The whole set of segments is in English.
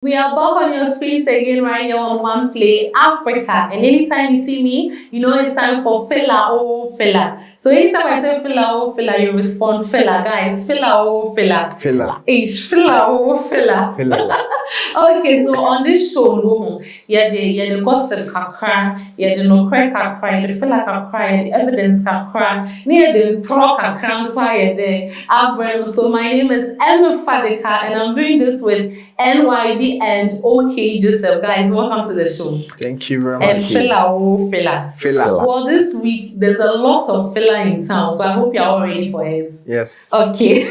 We are back on your screens again right here on Oneplay Africa. And anytime you see me, you know it's time for filler, oh filler. So anytime I say filler, oh filler, you respond filler, guys. Filler, oh filler. Filler. It's filler, oh filler. Okay, so on this show, the gossip kakra, the no crack kakra, the filler kakra, the evidence kakra, near the talk kakra, so my name is Emma Fadeka, and I'm doing this with NYB and OK Joseph. Guys, welcome to the show. Thank you very much. And filler. Well, this week there's a lot of filler in town, so I hope you're all ready for it. Yes. Okay.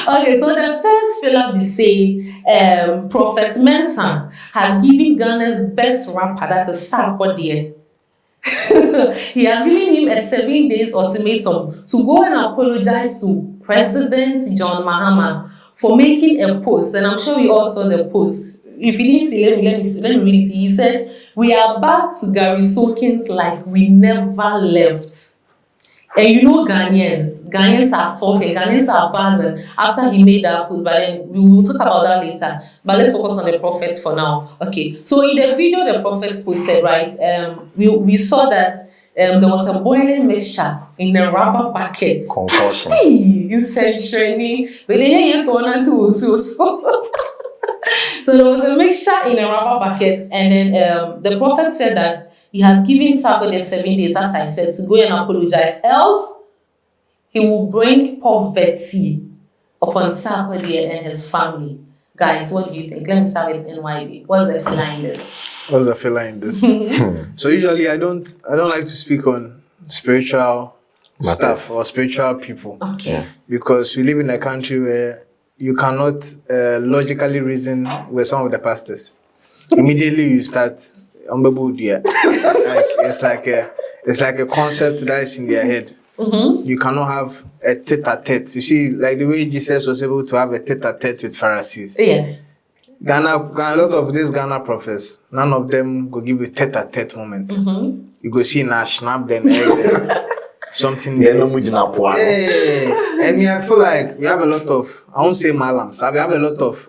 Okay, so the first filler we say, Prophet Mensah has given Ghana's best rapper, that is Sarkodie. He has given him a 7 days ultimatum to go and apologize to President John Mahama for making a post, and I'm sure we all saw the post. If you didn't see, let me read it. He said, "We are back to Gary Soakins like we never left." And you know Ghanaians are talking, Ghanaians are buzzing after he made that post, but then we will talk about that later. But let's focus on the prophet for now. Okay, so in the video the prophet posted, right, we saw that there was a boiling mixture in a rubber bucket. Concussion. Hey, essentially. So there was a mixture in a rubber bucket, and then the prophet said that he has given Sarkodie 7 days, as I said, to go and apologize. Else, he will bring poverty upon Sarkodie and his family. Guys, what do you think? Let me start with NYB. What's the filler in this? What's the filler in this? So usually I don't like to speak on spiritual stuff or spiritual people. Okay. Because we live in a country where you cannot logically reason with some of the pastors. Immediately you start it's like a concept that is in their head. You cannot have a tete-a-tete. You see, like the way Jesus was able to have a tete-a-tete with Pharisees. Yeah. A lot of these Ghana prophets, none of them go give you tete-a-tete moment. You go see Nash, snap them, something. Yeah, and I feel like we have a lot of, I won't say malams, we have a lot of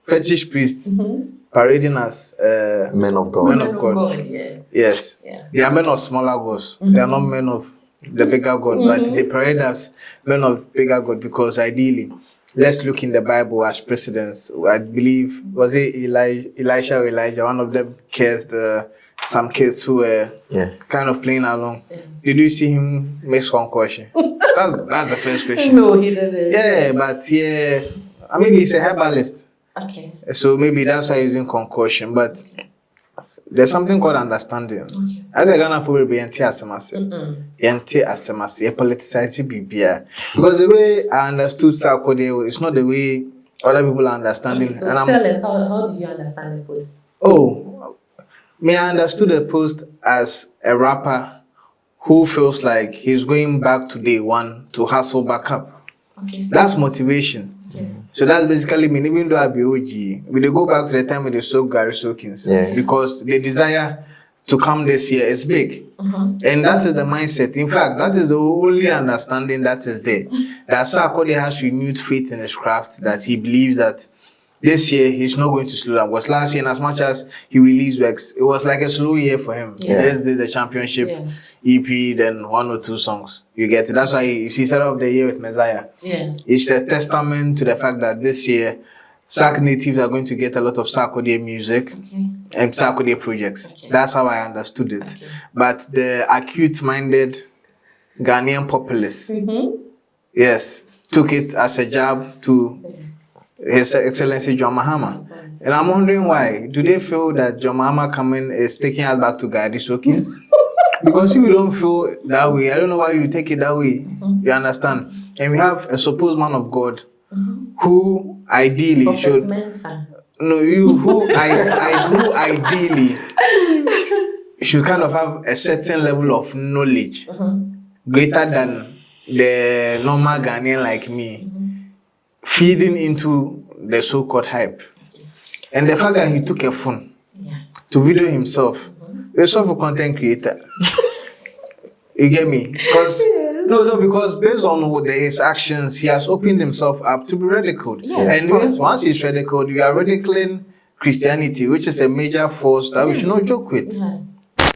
fetish priests parading as men of God. Men of God. Yeah. Yes. Yeah. They are men of smaller gods. They are not men of the bigger God, but they parade as men of bigger God because ideally, let's look in the Bible as precedents. I believe, was it Elisha or Elijah? One of them cursed some kids who were kind of playing along. Yeah. Did you see him make concussion? That's the first question. No, he didn't. Yeah, but I mean, he's a herbalist. Okay. So maybe that's why he's using concussion, but there's something called understanding. Okay. As a Ghana for be anti-asemase, politicize BBA. Because the way I understood Sarkodie is not the way other people are understanding. Okay, so tell us, how did you understand the post? Oh, I understood the post as a rapper who feels like he's going back to day one to hustle back up. Okay. That's motivation. Okay. So that's basically mean, even though I be OG, we go back to the time when they soak Gary Soakins. Because the desire to come this year is big. And that is the mindset. In fact, that is the only understanding that is there. That Sarkodie has renewed faith in his craft, that he believes that this year he's not going to slow down. Because last year, and as much as he released works, it was like a slow year for him. He just did the championship EP, then 1 or 2 songs. You get it. That's why he started off the year with Messiah. Yeah. It's a testament to the fact that this year, Sark natives are going to get a lot of Sarkodie music and Sarkodie projects. That's how I understood it. But the acute-minded Ghanaian populace, yes, took it as a jab to His Excellency John Mahama. And I'm wondering why. Do they feel that John Mahama coming is taking us back to Gary Soakins? Because if we don't feel that way, I don't know why you take it that way. You understand? And we have a supposed man of God who ideally Prophet should... Mensah. No, who ideally should kind of have a certain level of knowledge greater than the normal Ghanaian like me, feeding into the so-called hype. And the fact that he took a phone to video himself, he's a content creator. You get me? Because No, because based on his actions, he has opened himself up to be ridiculed. Yes, and once he's ridiculed, we are ridiculing Christianity, which is a major force that we should not joke with.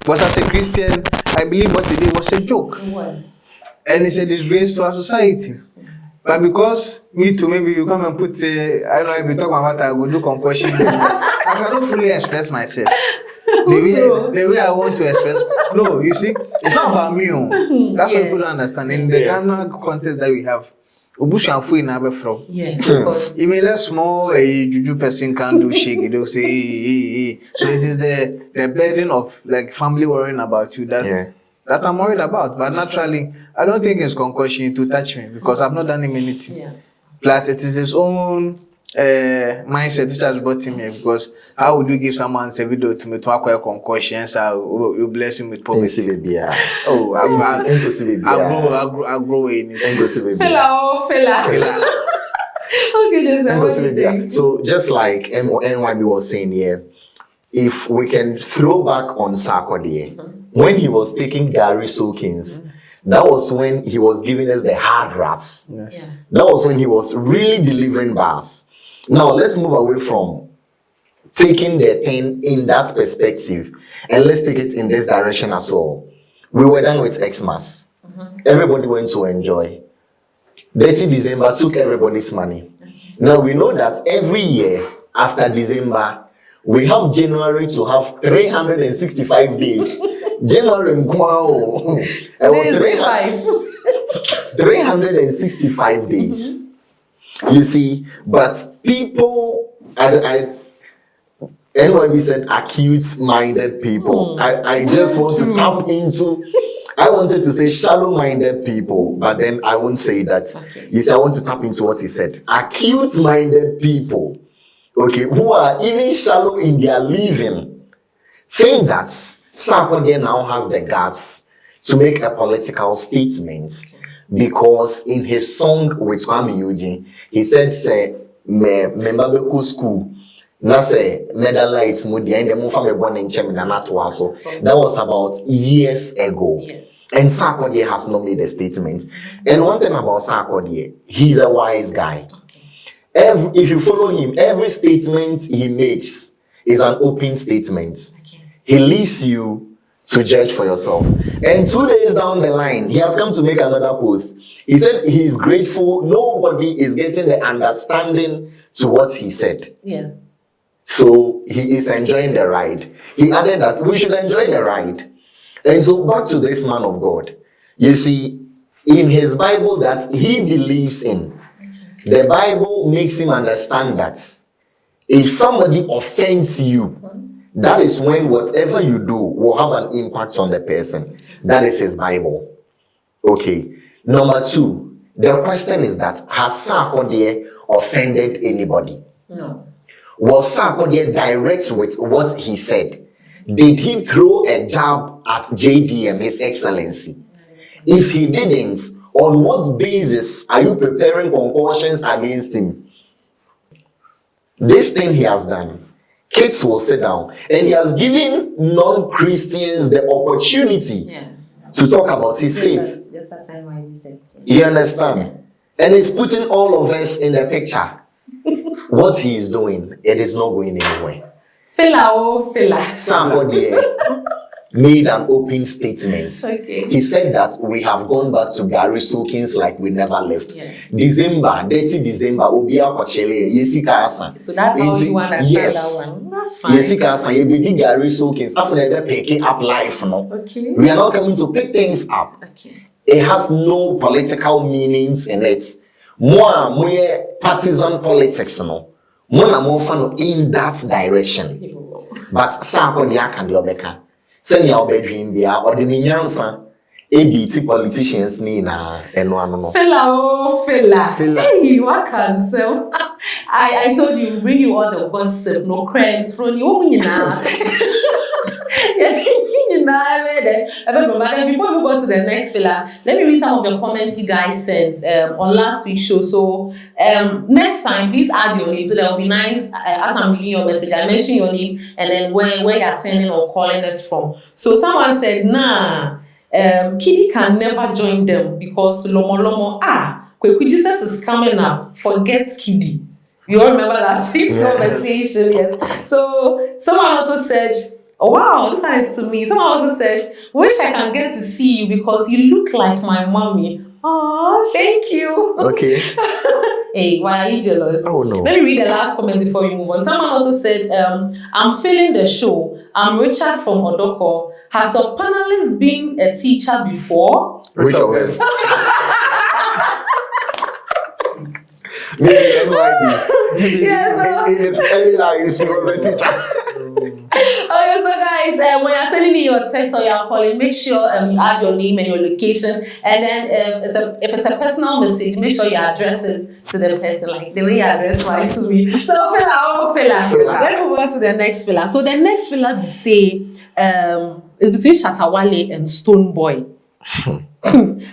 Because as a Christian, I believe what he did was a joke. It was. And it's a disgrace to our society. But because me too, maybe you come and put, I don't know, if you talk about what I will do concussion, I cannot fully express myself. The way I want to express. No, you see, it's not about me. That's what people don't understand. In the Ghana context that we have, from. Even a small juju person can do shake. They'll say, so it is the burden of like family worrying about you that I'm worried about. But naturally, I don't think it's concussion to touch me because I've not done him anything. Plus, it is his own mindset which has brought him here, because how would you give someone a video to me to acquire concussions? You bless him with poverty. I grow in it. Fella. Okay, so just like NYB was saying here, if we can throw back on Sarkodie, when he was taking Gary soakings, that was when he was giving us the hard raps. That was when he was really delivering bars. Now let's move away from taking the thing in that perspective and let's take it in this direction as well. We were done with Xmas. Everybody went to enjoy. 30 December took everybody's money. Now we know that every year after December, we have January to have 365 days. January, wow. 365 days. You see, but people, NYB said acute-minded people. I just want to tap into, I wanted to say shallow-minded people, but then I won't say that. You see, I want to tap into what he said. Acute-minded people, okay, who are even shallow in their living, think that Sarkodie now has the guts to make a political statement. Because in his song with Kwame Eugene, he said, say, me school. Na say, Netherlands, that was about years ago. And Sarkodie has not made a statement. And one thing about Sarkodie, he's a wise guy. If you follow him, every statement he makes is an open statement. He leaves you to judge for yourself. And 2 days down the line, he has come to make another post. He said he's grateful. Nobody is getting the understanding to what he said. So he is enjoying the ride. He added that we should enjoy the ride. And so back to this man of God. You see, in his Bible that he believes in, the Bible makes him understand that if somebody offends you, that is when whatever you do will have an impact on the person. That is his Bible. Okay. Number 2, the question is that has Sarkodie offended anybody? No. Was Sarkodie direct with what he said? Did he throw a jab at JDM, His Excellency? If he didn't, on what basis are you preparing concussions against him? This thing he has done, kids will sit down, and he has given non-Christians the opportunity to talk about his faith. Just as NYB said. You understand? And he's putting all of us in the picture. What he is doing, it is not going anywhere. Sarkodie made an open statement. He said that we have gone back to Gary soakings like we never left. December, 30 December, Obia Kochele, Yesika Asan. So that's how you understand that one. That's fine. Yesika Asan, you be Gary soakings. After that, picking up life, no? We are not coming to pick things up. It has no political meanings in it. More partisan politics, no? More in that direction. But Sarkodie can do better. Send your bedroom there, or the Nyansa, ABT politicians, Nina, and one. Fella. Hey, what can sell? I told you, bring you all the gossip, no crying, throwing you now. But before we go to the next fella, let me read some of the comments you guys sent on last week's show. So next time, please add your name. So that will be nice. As I'm reading your message, I mention your name and then where you are sending or calling us from. So someone said, nah, Kiddy can never join them because Lomo, Kweku Jesus is coming up, forget Kiddy. You all remember last week's conversation, yes. So someone also said, oh, wow, this one is to me. Someone also said, wish I can get to see you because you look like my mommy. Oh, thank you. Okay. Hey, why are you jealous? Oh, no. Let me read the last comment before we move on. Someone also said, I'm feeling the show. I'm Richard from Odoko. Has your panelist been a teacher before? Richard West. Maybe NYD. Yes. In his early life, he was a teacher. Okay, so guys, when you're sending in your text or you're calling, make sure you add your name and your location. And then if it's a personal message, make sure you address it to the person, like the way you address mine to me. So fella. Let's move on to the next fella. So the next fella we say is between Shatta Wale and Stonebwoy.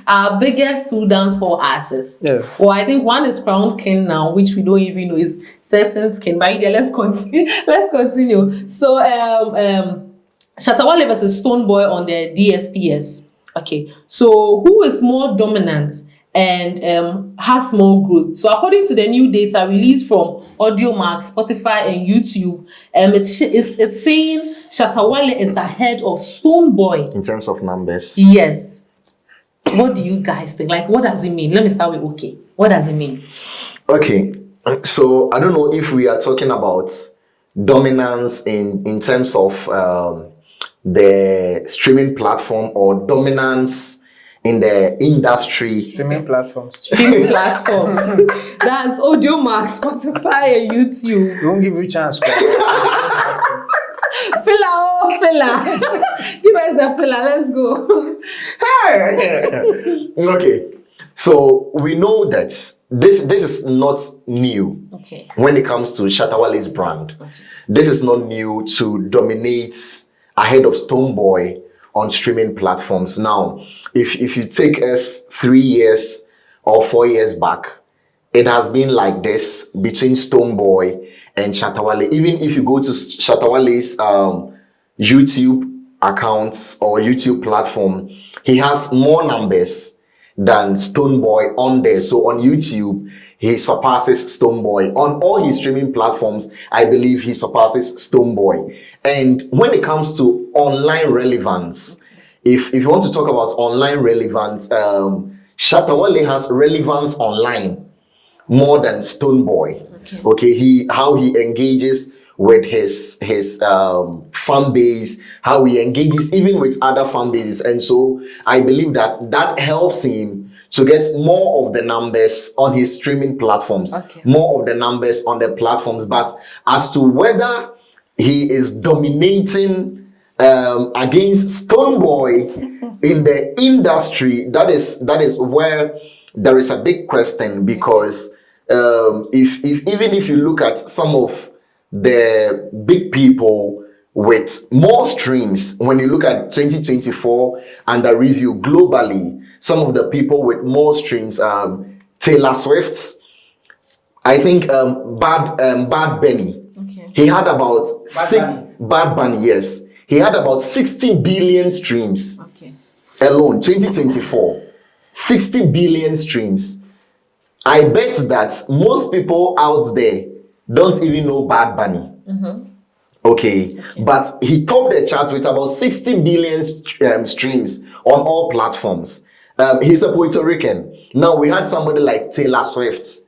Our biggest two dancehall artists. Yeah. Well, I think one is Crown King now, which we don't even know is certain skin. But yeah, let's continue. So Shatta Wale versus Stonebwoy on the DSPS. Okay. So who is more dominant and has more growth? So according to the new data released from AudioMax, Spotify, and YouTube, it's saying Shatta Wale is ahead of Stonebwoy In terms of numbers. Yes. What do you guys think? Like, what does it mean? Let me start with okay. What does it mean? Okay. So I don't know if we are talking about dominance in terms of the streaming platform or dominance in the industry. Streaming platforms. Streaming platforms. That's AudioMax, Spotify, and YouTube. We won't give you a chance. Filler. Give us the filler. Let's go. Okay. So we know that this is not new. Okay. When it comes to Shatta Wale's brand. Okay. This is not new to dominate ahead of Stonebwoy on streaming platforms. Now, if you take us 3 years or 4 years back, it has been like this between Stonebwoy and Shatta Wale. Even if you go to Shatta Wale's YouTube accounts or YouTube platform, he has more numbers than Stonebwoy on there. So on YouTube, he surpasses Stonebwoy. On all his streaming platforms, I believe he surpasses Stonebwoy. And when it comes to online relevance, if you want to talk about online relevance, Shatta Wale has relevance online more than Stonebwoy. Okay, how he engages with his fan base, how he engages even with other fan bases, and so I believe that helps him to get more of the numbers on his streaming platforms, more of the numbers on the platforms. But as to whether he is dominating against Stonebwoy in the industry, that is where there is a big question, because if you look at some of the big people with more streams, when you look at 2024 and the review globally, some of the people with more streams, Taylor Swift, I think Bad Bunny, he had about Bad Bunny, yes, he had about 60 billion streams alone, 2024, 60 billion streams. I bet that most people out there don't even know Bad Bunny. Okay, but he topped the chart with about 60 billion streams on all platforms. He's a Puerto Rican. Now we had somebody like Taylor Swift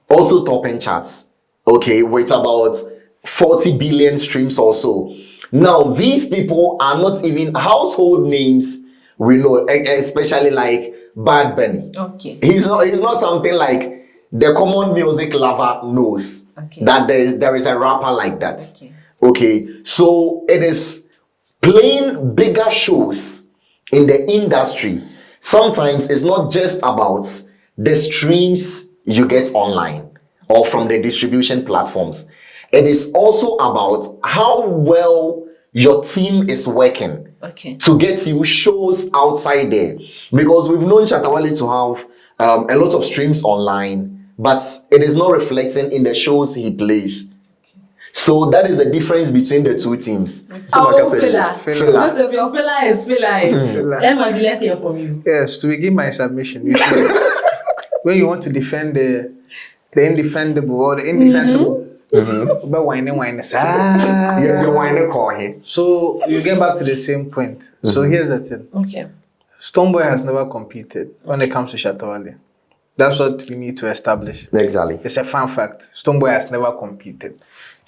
also topping charts, okay, with about 40 billion streams or so. Now these people are not even household names we know, especially like Bad Bunny. Okay. He's not something like the common music lover knows that there is a rapper like that. Okay. So it is playing bigger shows in the industry. Sometimes it's not just about the streams you get online or from the distribution platforms. It is also about how well your team is working to get you shows outside there. Because we've known Shatta Wale to have a lot of streams online, but it is not reflecting in the shows he plays. So that is the difference between the two teams. Oh, filler. Filler. Just if your filler is filler, then might be let's hear from you. Yes, to begin my submission, you see, when you want to defend the indefendable or the indefensible, but whining, Yeah, you're whining call him. So you get back to the same point. So here's the thing. Okay. Stonebwoy has never competed when it comes to Shatta Wale. That's what we need to establish. Exactly. It's a fun fact. Stonebwoy has never competed.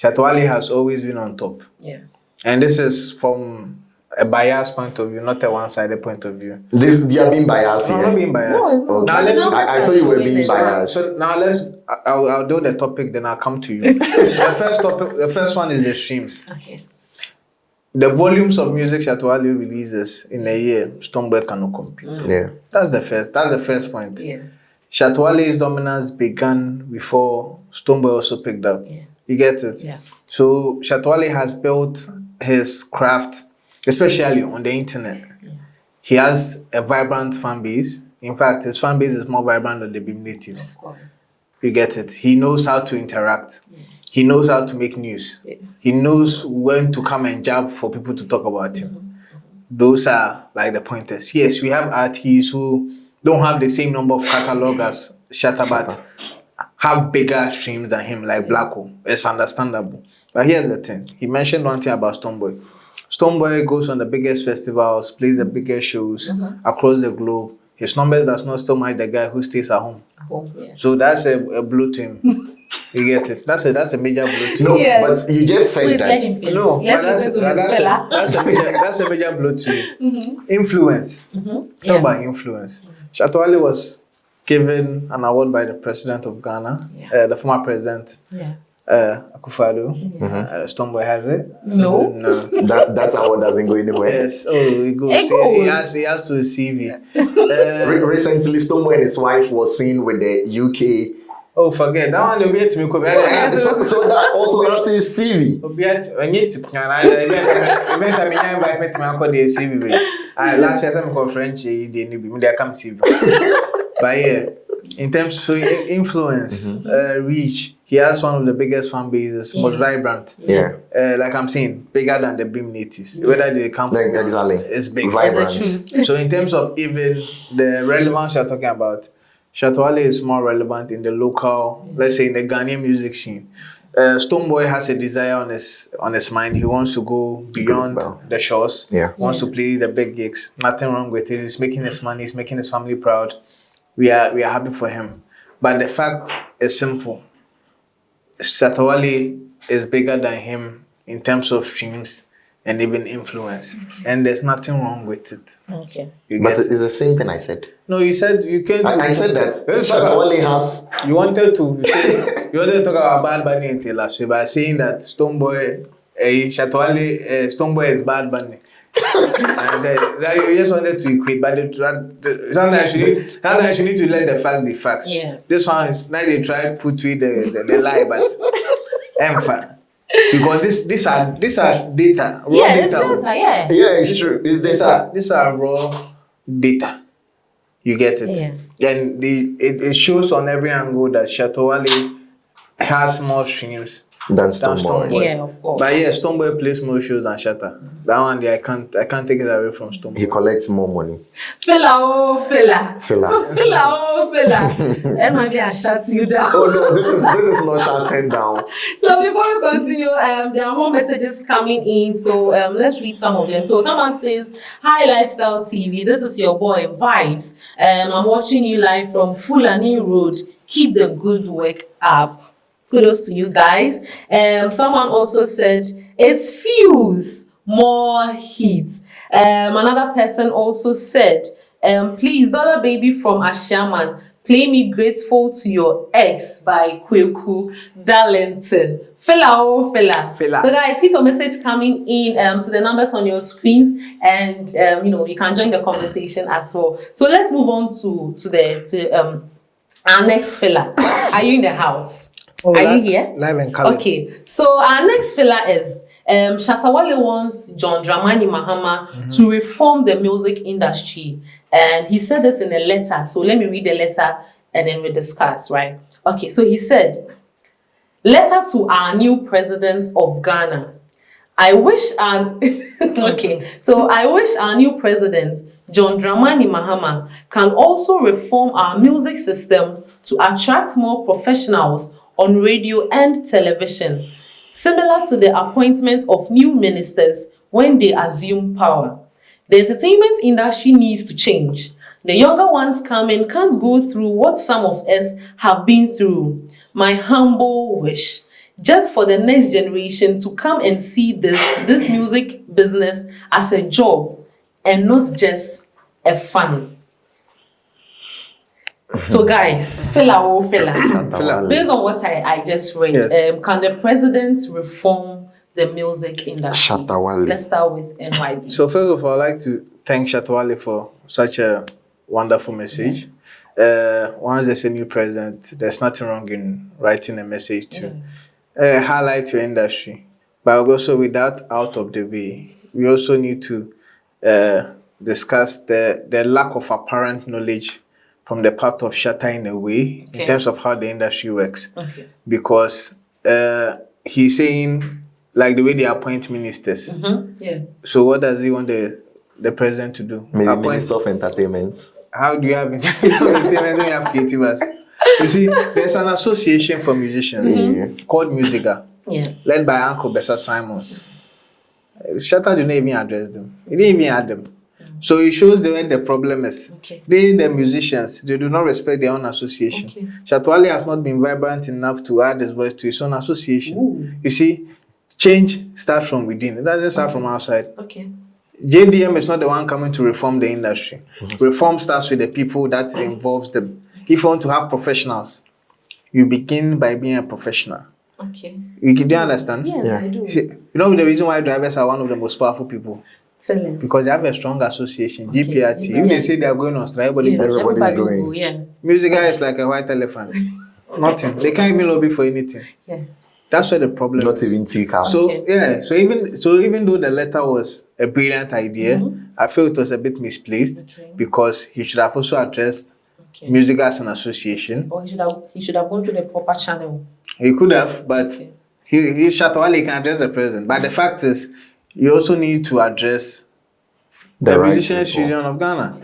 Shatta Wale has always been on top. Yeah. And this is from a biased point of view, not a one-sided point of view. You are being biased No, I'm here. not being biased. No, Now let me, I thought you were being biased. So now I'll do the topic, then I'll come to you. The first one is the streams. Okay. The volumes of music Shatta Wale releases in a year, Stonebwoy cannot compete. Yeah. That's the first point. Yeah. Shatta Wale's dominance began before Stonebwoy also picked up. Yeah. You get it? Yeah. So Shatta Wale has built his craft, especially on the internet. Yeah. He has a vibrant fan base. In fact, his fan base is more vibrant than the Beam natives. Of course. You get it? He knows how to interact. Yeah. He knows how to make news. Yeah. He knows when to come and jab for people to talk about him. Those are like the pointers. Yes, we have artists who don't have the same number of catalog as Shatta, but have bigger streams than him, like Blacko. It's understandable. But here's the thing. He mentioned one thing about Stonebwoy. Stonebwoy goes on the biggest festivals, plays the biggest shows across the globe. His numbers does not so much the guy who stays at home. Yeah. So that's a blow to him. You get it? That's a major blow to him. No, Yes. but you just said Please that. let him finish. No, Let's but listen to his fella. that's a major blow to you. Influence. Talk about influence. Shatta Wale was given an award by the President of Ghana, the former President, Yeah. Akufo-Addo. Stonebwoy has it. No. That award doesn't go anywhere. Yes. Oh, it goes. It goes. He has to receive it. Recently, Stonebwoy and his wife was seen with the UK. Oh, forget that one. You'll be at me. So that also has his CV. Last year, I called French. They come see. But yeah, in terms of influence, reach, he has one of the biggest fan bases, most vibrant. Yeah. Like I'm saying, bigger than the Beam natives. Whether they come from, Exactly. it's big. Vibrant. So in terms of even the relevance you're talking about, Shatta Wale is more relevant in the local, let's say in the Ghanaian music scene. Stonebwoy has a desire on his mind. He wants to go beyond the shores. Yeah. Wants to play the big gigs. Nothing wrong with it. He's making his money. He's making his family proud. We are happy for him. But the fact is simple. Shatta Wale is bigger than him in terms of streams and even influence. And there's nothing wrong with it. Okay. You But get it's the same thing I said. No, you said you can't. I said that Shatta Wale has. You wanted to talk about Bad Bunny in Taylor by saying that Stonebwoy, Shatta Wale, Stonebwoy is Bad Bunny. I said that you just wanted to equate, but sometimes you need to let the facts be facts. Yeah. This one is now they try to put to it the lie, but emphasis. Because these are data, raw It's data. data, yeah. Yeah, it's true. It's These are raw data. You get it? Yeah. And it shows on every angle that Shatta Wale has more streams than Stonebwoy. Yeah, of course. But yeah, Stonebwoy plays more shows than Shatta. That one day I can't take it away from Stonebwoy. He collects more money. Fella. Fella. And maybe I shut you down. Oh no, this is not shutting down. So before we continue, there are more messages coming in. So let's read some of them. So someone says, "Hi Lifestyle TV, this is your boy Vibes. I'm watching you live from Fulani Road. Keep the good work up." Kudos to you guys. Someone also said, "It's Fuse, more hits." Another person also said, "Please, Dollar Baby from Ashaman, play me Grateful to Your Ex by Kweku Darlington." Fella. So guys, keep your message coming in to the numbers on your screens, and you can join the conversation as well. So let's move on to our next fella. Are you in the house? Are you here? Live and color. Okay, so our next filler is Shatta Wale wants John Dramani Mahama to reform the music industry. And he said this in a letter. So let me read the letter and then we discuss, right? Okay, so he said, Letter to our new president of Ghana. I wish our I wish our new president, John Dramani Mahama, can also reform our music system to attract more professionals on radio and television, similar to the appointment of new ministers when they assume power. The entertainment industry needs to change. The younger ones coming can't go through what some of us have been through. My humble wish, just for the next generation to come and see this music business as a job and not just a fun. So guys, fella. Based on what I just read, Yes. can the president reform the music industry? Shatta Wale. Let's start with NYB. So first of all, I'd like to thank Shatta Wale for such a wonderful message. Once there's a new president, there's nothing wrong in writing a message to highlight your industry. But also with that out of the way, we also need to discuss the lack of apparent knowledge from the part of Shatta in a way, in terms of how the industry works. Because he's saying, like the way they appoint ministers. So what does he want the president to do? Maybe Appoint Minister of Entertainment. How do you have entertainment when you have creativers? You see, there's an association for musicians called Musica, led by Uncle Bessa Simons. Shatta didn't even address them. He didn't even add them. So it shows where the problem is. They, the musicians, they do not respect their own association. Shatta Wale has not been vibrant enough to add his voice to his own association. You see, change starts from within. It doesn't start from outside. JDM is not the one coming to reform the industry. Reform starts with the people that involves them. If you want to have professionals, you begin by being a professional. Do you understand? Yes, I do. See, you know the reason why drivers are one of the most powerful people? Tell us. Because they have a strong association, GPRT. If they say they are going on strike, Everybody's going. Music guy is like a white elephant. Nothing. They can't even lobby for anything. That's where the problem Not is. even TK. So even though the letter was a brilliant idea, I feel it was a bit misplaced because he should have also addressed music as an association. Or he should have gone to the proper channel. He could have, but he's Shatta Wale, he can address the president. But the fact is, you also need to address the right musicians people. union of Ghana.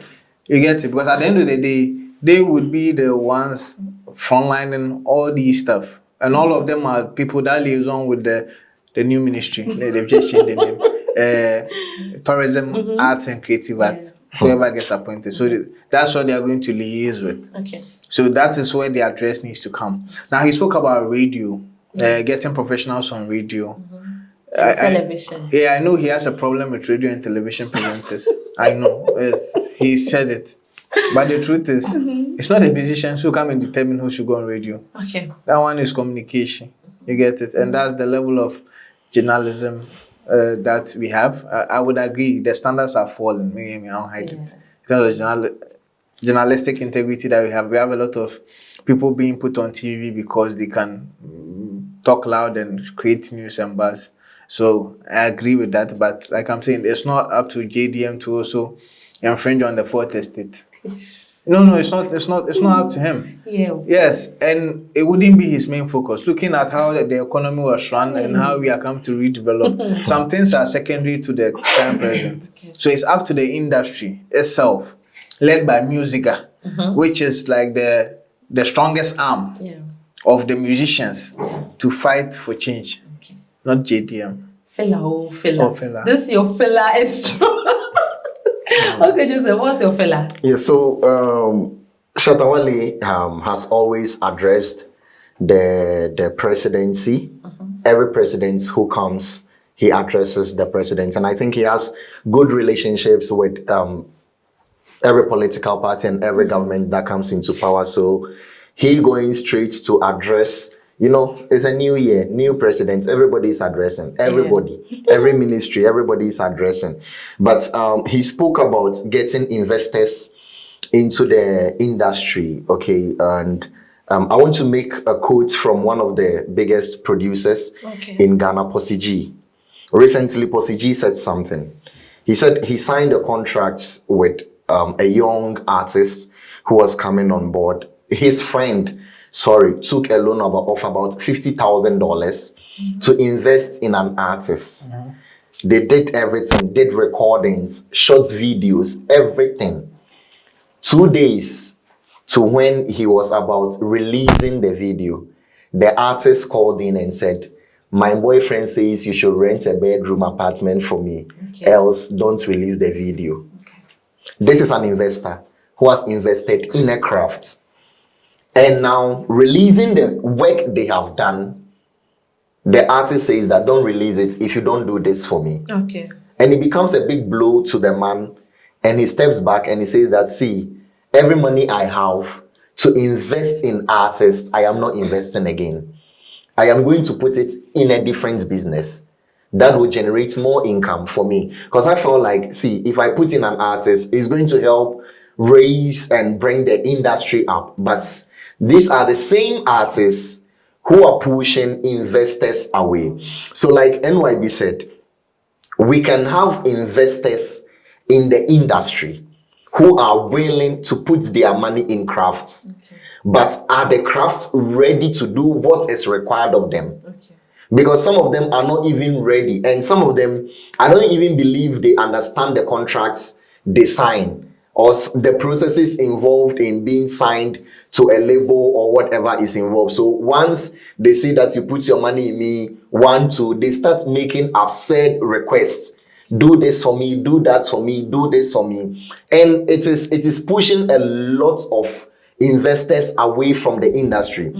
You get it? Because at the end of the day, they would be the ones frontlining all these stuff. And all of them are people that liaison with the new ministry. They've just changed the name. Tourism, Arts and Creative Arts. Whoever gets appointed. So that's what they are going to liaise with. So that is where the address needs to come. Now, he spoke about radio, getting professionals on radio. Television. I know he has a problem with radio and television presenters. I know. Yes, he said it. But the truth is, it's not the musicians who come and determine who should go on radio. That one is communication. You get it? And that's the level of journalism that we have. I would agree. The standards are falling. I don't hide it. In terms of journalistic integrity that we have a lot of people being put on TV because they can talk loud and create news and buzz. So I agree with that. But like I'm saying, it's not up to JDM to also infringe on the fourth estate. No, it's not up to him. Yes, and it wouldn't be his main focus. Looking at how the economy was run and how we are come to redevelop, some things are secondary to the current president. So it's up to the industry itself, led by Musica, which is like the strongest arm of the musicians to fight for change, not JDM. Fella. This your fella is strong. Okay, Joseph, what's your fella? Yeah, so Shatta Wale has always addressed the presidency. Every president who comes, he addresses the president. And I think he has good relationships with every political party and every government that comes into power. So he going straight to address, it's a new year, new president, everybody's addressing, everybody, every ministry, everybody's addressing. But he spoke about getting investors into the industry, okay? And I want to make a quote from one of the biggest producers in Ghana, Posiji. Recently, Posiji said something. He said he signed a contract with a young artist who was coming on board. His friend took a loan of about $50,000 to invest in an artist. They did everything, did recordings, shot videos, everything. 2 days to when he was about releasing the video, the artist called in and said, my boyfriend says you should rent a bedroom apartment for me, else don't release the video. This is an investor who has invested in a craft. And now releasing the work they have done, the artist says that don't release it if you don't do this for me. Okay. And it becomes a big blow to the man. And he steps back and he says that, see, every money I have to invest in artists, I am not investing again. I am going to put it in a different business that will generate more income for me. Because I felt like, see, if I put in an artist, it's going to help raise and bring the industry up. But these are the same artists who are pushing investors away. So like NYB said, we can have investors in the industry who are willing to put their money in crafts. But are the crafts ready to do what is required of them? Because some of them are not even ready. And some of them, I don't even believe they understand the contracts they sign or the processes involved in being signed to a label or whatever is involved. So once they see that you put your money in me, 1, 2, they start making absurd requests. Do this for me, do that for me, do this for me. And it is pushing a lot of investors away from the industry.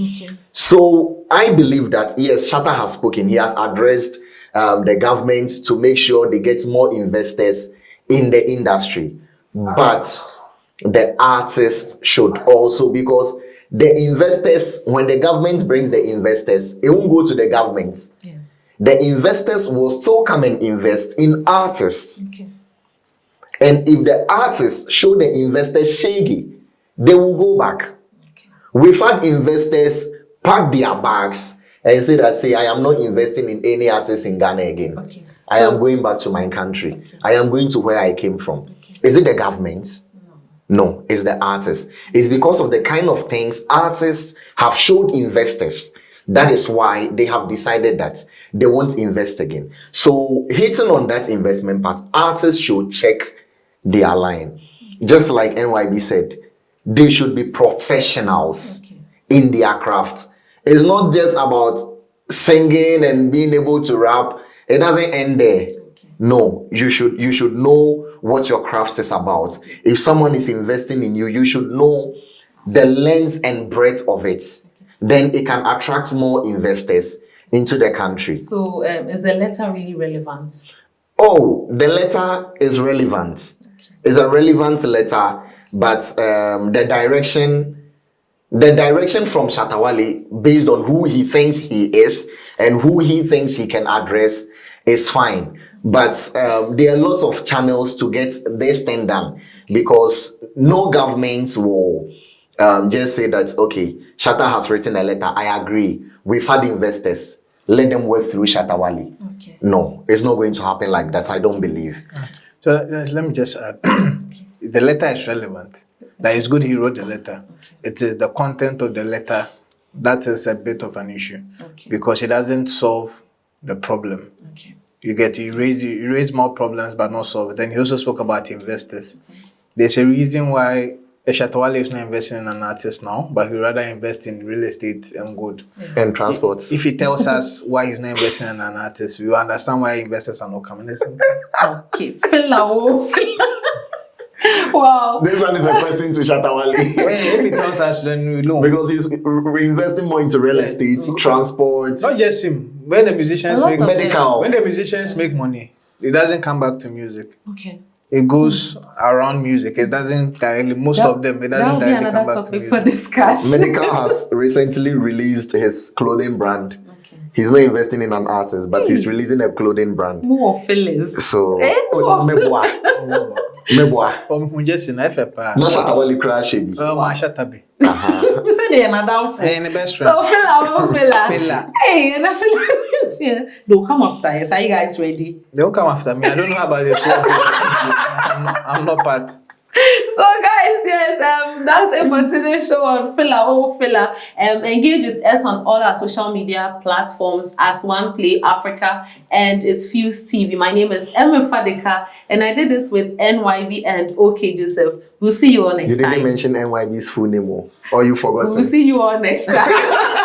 So I believe that, yes, Shatta has spoken. He has addressed the government to make sure they get more investors in the industry. But the artists should also, because the investors, when the government brings the investors, it won't go to the government. The investors will still come and invest in artists. And if the artists show the investors shaggy, they will go back. We've had investors pack their bags and say that, say, I am not investing in any artist in Ghana again. I am going back to my country. I am going to where I came from. Is it the government? No, it's the artists. It's because of the kind of things artists have showed investors. That is why they have decided that they won't invest again. So hitting on that investment part, artists should check their line. Just like NYB said, they should be professionals in their craft. It's not just about singing and being able to rap. It doesn't end there. No, you should know what your craft is about. If someone is investing in you, you should know the length and breadth of it. Then it can attract more investors into the country. So is the letter really relevant? Oh, the letter is relevant. It's a relevant letter, but the direction from Shatta Wale, based on who he thinks he is and who he thinks he can address, is fine. But there are lots of channels to get this thing done, because no government will just say that, okay, Shatta has written a letter, I agree, we've had investors, let them work through Shatta Wale. No, it's not going to happen like that, I don't believe. So let me just add, the letter is relevant. That is good he wrote the letter. It is the content of the letter that is a bit of an issue, because it doesn't solve the problem. You raise more problems but not solve it. Then he also spoke about investors. There's a reason why Shatta Wale is not investing in an artist now, but he rather invest in real estate and good. And transport. If he tells us why he's not investing in an artist, we will understand why investors are not coming. Okay. Wow. This one is a question to Shatta Wale. If he tells us, then we know. Because he's investing more into real estate, transport. Not just him. When the musicians make medical. When the musicians make money, it doesn't come back to music. It goes around music. It doesn't directly, most of them, it doesn't directly come back to music. For discussion. Medical has recently released his clothing brand. He's not investing in an artist, but he's releasing a clothing brand. More fillers. So, Meboa. No Shatta Wale crash. Shatta. We said they are not down for. Hey, best friend. So filler. Hey, and I feel they'll come after us. Are you guys ready? They'll come after me. I don't know about this. I'm not part. So guys, Yes. That's it for today's show on Filler. Engage with us on all our social media platforms at Oneplay Africa and it's Fuse TV. My name is Emma Fadika, and I did this with NYB and OK Joseph. We'll see you all next time. You didn't mention NYB's full name, or you forgot? We'll see you all next time.